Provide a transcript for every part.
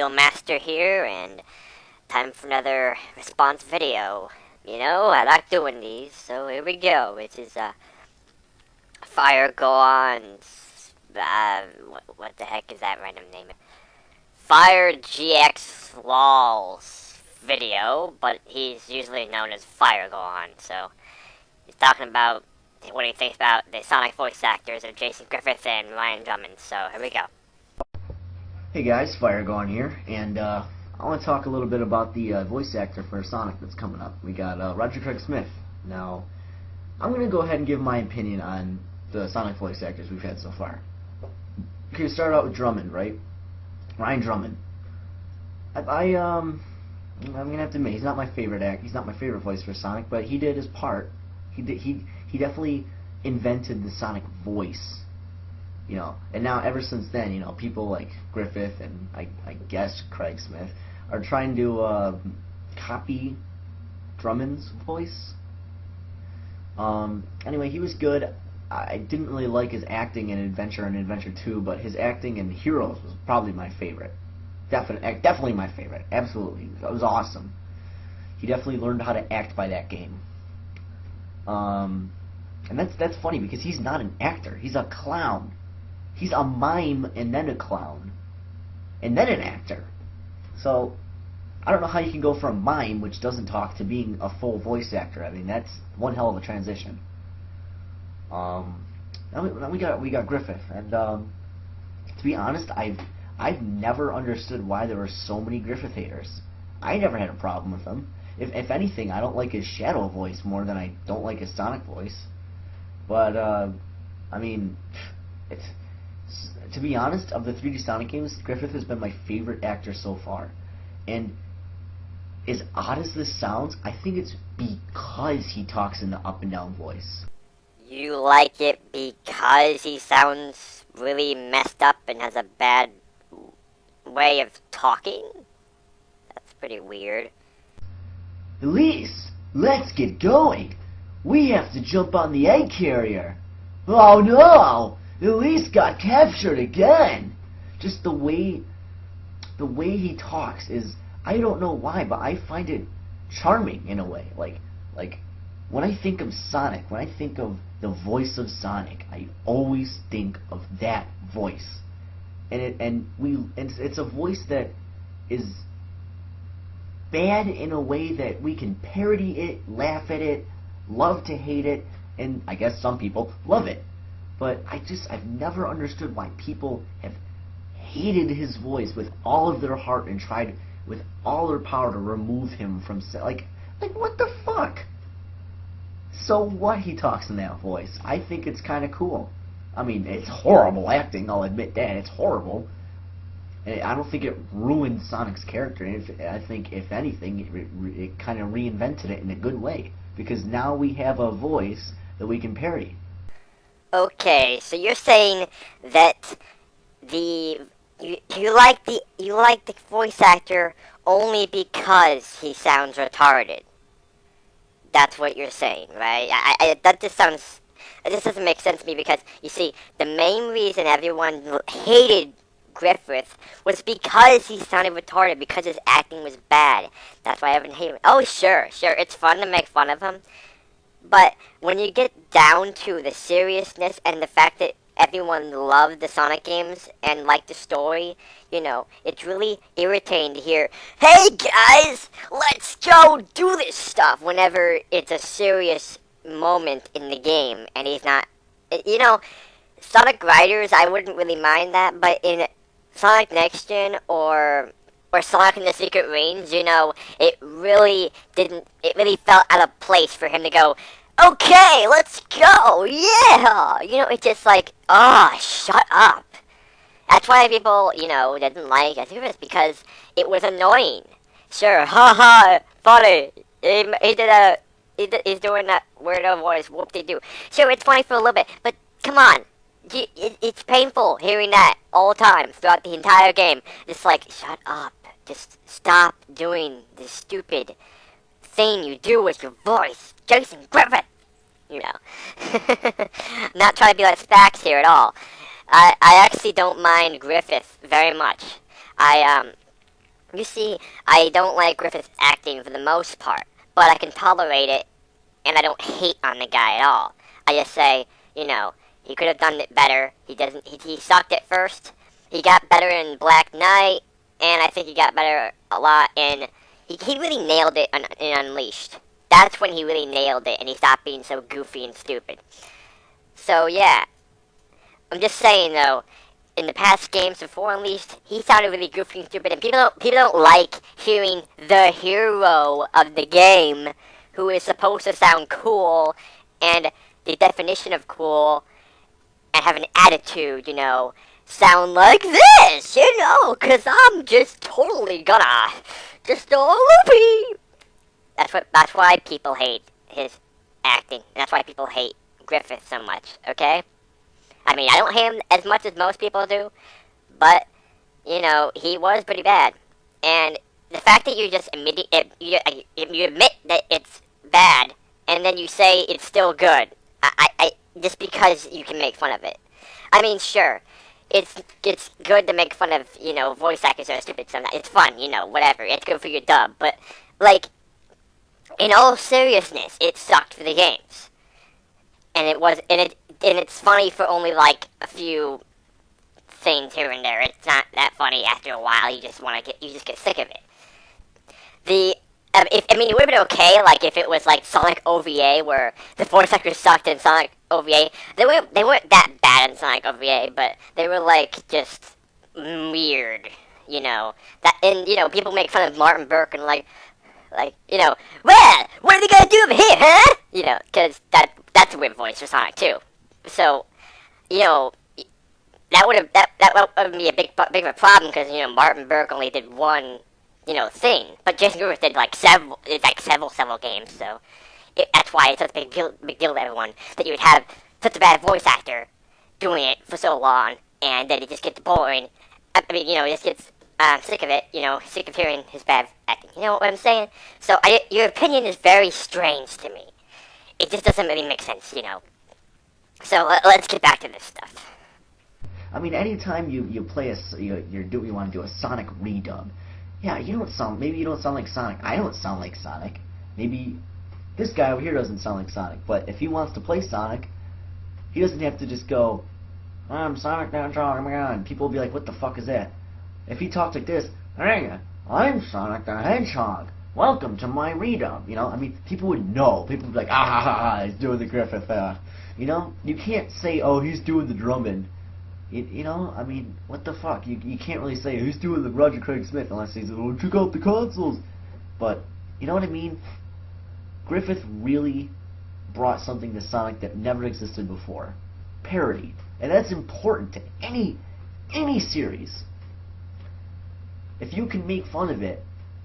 Tutorial Master here, and time for another response video. You know, I like doing these, so here we go. This is, FireGXLOL's, what the heck is that random name? FireGXLOL's video, but he's usually known as FireGXLOL, so he's talking about what he thinks about the Sonic voice actors of Jason Griffith and Ryan Drummond, so here we go. Hey guys, FireGXLOL here, and I want to talk a little bit about the voice actor for Sonic that's coming up. We got Roger Craig Smith. Now, I'm going to go ahead and give my opinion on the Sonic voice actors we've had so far. Okay, start out with Drummond, right? Ryan Drummond. I'm gonna have to admit he's not my favorite He's not my favorite voice for Sonic, but he did his part. He definitely invented the Sonic voice. You know, and now ever since then, you know, people like Griffith and I guess Craig Smith are trying to copy Drummond's voice. Anyway, he was good. I didn't really like his acting in Adventure and Adventure 2, but his acting in Heroes was probably my favorite. Definitely my favorite. Absolutely, it was awesome. He definitely learned how to act by that game. And that's funny because he's not an actor. He's a clown. He's a mime and then a clown. And then an actor. So, I don't know how you can go from mime, which doesn't talk, to being a full voice actor. I mean, that's one hell of a transition. Now we got Griffith. And, to be honest, I've never understood why there were so many Griffith haters. I never had a problem with him. If anything, I don't like his Shadow voice more than I don't like his Sonic voice. But, I mean, to be honest, of the 3D Sonic games, Griffith has been my favorite actor so far. And as odd as this sounds, I think it's because he talks in the up and down voice. You like it because he sounds really messed up and has a bad way of talking? That's pretty weird. Elise, let's get going. We have to jump on the egg carrier. Oh no! Elise got captured again. Just the way he talks is, I don't know why, but I find it charming in a way. Like when I think of Sonic, when I think of the voice of Sonic, I always think of that voice. And it's a voice that is bad in a way that we can parody it, laugh at it, love to hate it, and I guess some people love it. But I've never understood why people have hated his voice with all of their heart and tried with all their power to remove him from, like what the fuck? So what he talks in that voice? I think it's kind of cool. I mean, it's horrible acting, I'll admit that, it's horrible. And I don't think it ruined Sonic's character. I think, if anything, it kind of reinvented it in a good way. Because now we have a voice that we can parody. Okay, so you're saying that you like the voice actor only because he sounds retarded. That's what you're saying, right? That just doesn't make sense to me, because you see, the main reason everyone hated Griffith was because he sounded retarded, because his acting was bad. That's why everyone hated him. Oh, sure, it's fun to make fun of him. But when you get down to the seriousness and the fact that everyone loved the Sonic games and liked the story, you know, it's really irritating to hear, "Hey guys, let's go do this stuff," whenever it's a serious moment in the game and he's not, you know, Sonic Riders, I wouldn't really mind that, but in Sonic Next Gen or Sonic in the Secret Range, you know, it really felt out of place for him to go, "Okay, let's go, yeah!" You know, it's just like, shut up. That's why people, you know, didn't like it, because it was annoying. Sure, haha, funny. He's doing that weirdo voice, whoop-de-doo. Sure, it's funny for a little bit, but come on. It's painful hearing that all the time throughout the entire game. Just like, shut up. Just stop doing this stupid thing you do with your voice, Jason Griffith. You know, not trying to be like Spax here at all. I actually don't mind Griffith very much. You see, I don't like Griffith's acting for the most part, but I can tolerate it, and I don't hate on the guy at all. I just say, he could have done it better. He doesn't. He sucked at first. He got better in Black Knight, and I think he got better a lot in. He really nailed it in Unleashed. That's when he really nailed it, and he stopped being so goofy and stupid. So yeah, I'm just saying though. In the past games before Unleashed, he sounded really goofy and stupid, and people don't like hearing the hero of the game, who is supposed to sound cool, and the definition of cool, and have an attitude, sound like this, cause I'm just totally gonna just go loopy. That's why people hate his acting, and that's why people hate Griffith so much. Okay. I mean, I don't hate him as much as most people do, but, he was pretty bad. And the fact that you just you admit that it's bad, and then you say it's still good, I just because you can make fun of it. I mean, sure, it's good to make fun of, voice actors that are stupid sometimes. It's fun, whatever. It's good for your dub. But, like, in all seriousness, it sucked for the games. And it's funny for only like a few things here and there. It's not that funny after a while. You just get sick of it. It would have been okay, like if it was like Sonic OVA, where the voice actors sucked in Sonic OVA. They weren't that bad in Sonic OVA, but they were like just weird, people make fun of Martin Burke and like, well, what are they gonna do over here, huh? Because that's a weird voice for Sonic too. So, that would be a big of a problem because Martin Burke only did one thing, but Jason Griffith did like several games. So that's why it's such a big deal to everyone that you would have such a bad voice actor doing it for so long, and then it just gets boring. It just gets sick of it, sick of hearing his bad acting. You know what I'm saying? So your opinion is very strange to me. It just doesn't really make sense, So let's get back to this stuff. I mean, anytime you play you want to do a Sonic redub, yeah, maybe you don't sound like Sonic. I don't sound like Sonic. Maybe this guy over here doesn't sound like Sonic. But if he wants to play Sonic, he doesn't have to just go, I'm Sonic the Hedgehog, oh my god. People will be like, what the fuck is that? If he talks like this, hey, I'm Sonic the Hedgehog. Welcome to my redub. People would know. People would be like, ah ha ha ha, he's doing the Griffith. You can't say, oh, he's doing the drumming. What the fuck? You can't really say he's doing the Roger Craig Smith unless he's, oh, check out the consoles. But, you know what I mean? Griffith really brought something to Sonic that never existed before. Parody. And that's important to any series. If you can make fun of it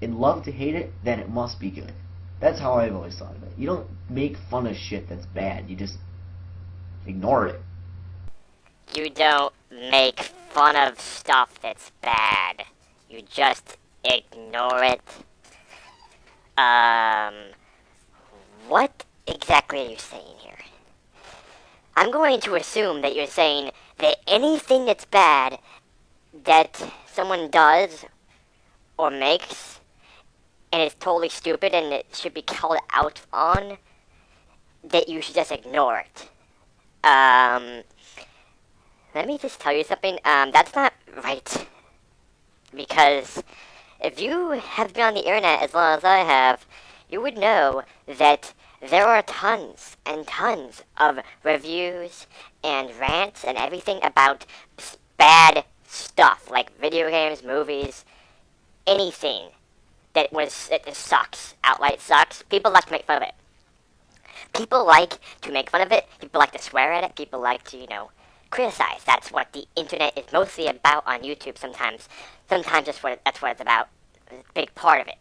and love to hate it, then it must be good. That's how I've always thought of it. You don't make fun of shit that's bad. You just ignore it. You don't make fun of stuff that's bad. You just ignore it. What exactly are you saying here? I'm going to assume that you're saying that anything that's bad that someone does or makes and it's totally stupid and it should be called out on, that you should just ignore it. Let me just tell you something. That's not right. Because if you have been on the internet as long as I have, you would know that there are tons and tons of reviews and rants and everything about bad stuff, like video games, movies, anything that sucks, outright sucks. People like to make fun of it. People like to make fun of it. People like to swear at it. People like to, criticize. That's what the internet is mostly about on YouTube sometimes. Sometimes that's what it's about. It's a big part of it.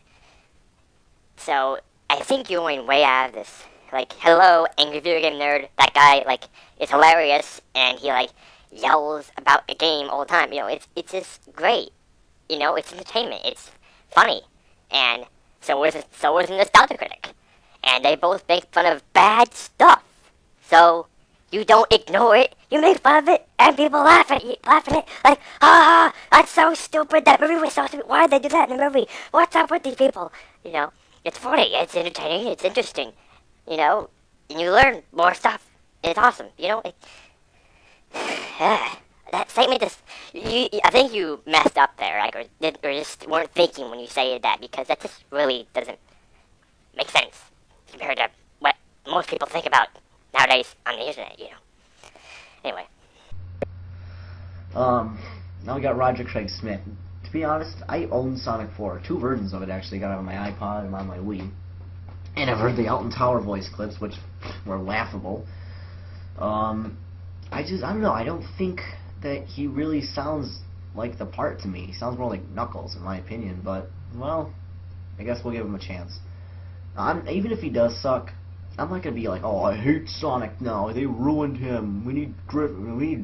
So, I think you're going way out of this. Like, hello, angry video game nerd. That guy, is hilarious, and he, yells about a game all the time. It's just great. It's entertainment. It's funny. And so is a Nostalgia Critic. And they both make fun of bad stuff. So, You don't ignore it. You make fun of it, and people laugh at it, like, ah, that's so stupid. That movie was so stupid. Why did they do that in the movie? What's up with these people? You know, it's funny, it's entertaining, it's interesting. You know, and you learn more stuff. It's awesome. You know, that statement just, I think you messed up there, like, or just weren't thinking when you say that, because that just really doesn't make sense compared to what most people think about nowadays on the internet. You know. Anyway. Now we got Roger Craig Smith. To be honest, I own Sonic 4. Two versions of it actually. Got it on my iPod and on my Wii. And I've heard the Alton Tower voice clips, which were laughable. I don't know. I don't think that he really sounds like the part to me. He sounds more like Knuckles, in my opinion. But, well, I guess we'll give him a chance. Even if he does suck, I'm not gonna be like, oh, I hate Sonic now. They ruined him. We need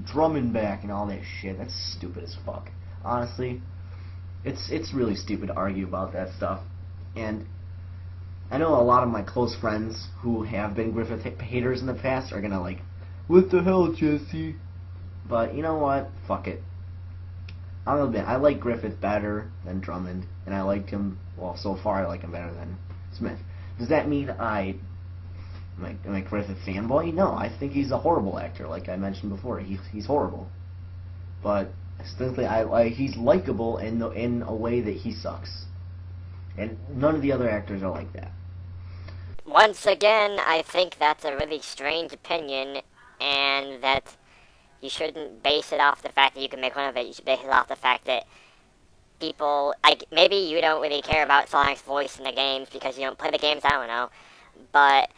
Drummond back and all that shit. That's stupid as fuck. Honestly, it's really stupid to argue about that stuff. And I know a lot of my close friends who have been Griffith haters in the past are gonna like, what the hell, Jesse? But you know what? Fuck it. I'll admit, I like Griffith better than Drummond, and I liked him, well, so far I like him better than Smith. Does that mean I'm a Griffith fanboy? No, I think he's a horrible actor, like I mentioned before. He's horrible. But simply, he's likable in a way that he sucks. And none of the other actors are like that. Once again, I think that's a really strange opinion, and that you shouldn't base it off the fact that you can make fun of it. You should base it off the fact that people, like, maybe you don't really care about Sonic's voice in the games because you don't play the games, I don't know. But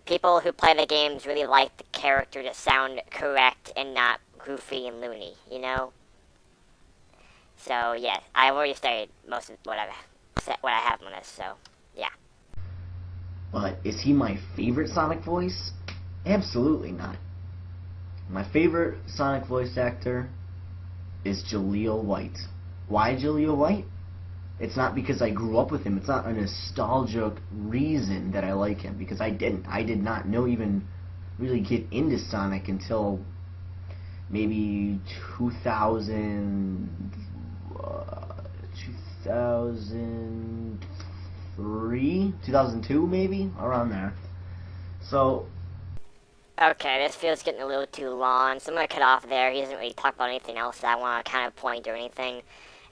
people who play the games really like the character to sound correct and not goofy and loony, you know? So, yeah, I've already started most of what I have on this, so, yeah. But is he my favorite Sonic voice? Absolutely not. My favorite Sonic voice actor is Jaleel White. Why Jaleel White? It's not because I grew up with him. It's not a nostalgic reason that I like him, because I didn't. I did not even really get into Sonic until maybe 2003, 2002 maybe, around there. So, Okay, this feels getting a little too long, so I'm gonna cut off there. He doesn't really talk about anything else that I want to kind of point or anything.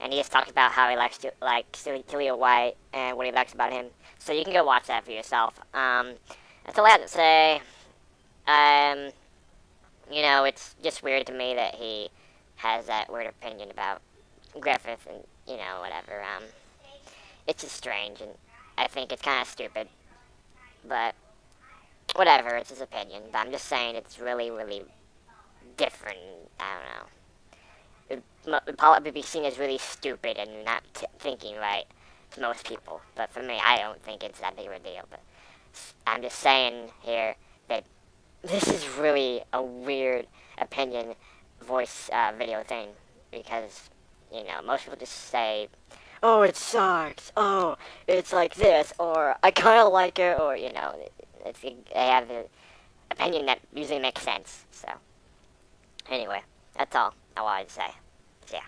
And he just talked about how he likes Jaleel White and what he likes about him. So you can go watch that for yourself. That's all I have to say. You know, it's just weird to me that he has that weird opinion about Griffith and, you know, whatever. It's just strange, and I think it's kind of stupid. But whatever, it's his opinion. But I'm just saying it's really, really different. I don't know. It'd probably be seen as really stupid and not thinking right to most people. But for me, I don't think it's that big of a deal. But I'm just saying here that this is really a weird opinion voice video thing. Because, you know, most people just say, oh, it sucks. Oh, it's like this. Or I kind of like it. Or, you know, they have an opinion that usually makes sense. So, anyway, that's all I wanted to say. Yeah.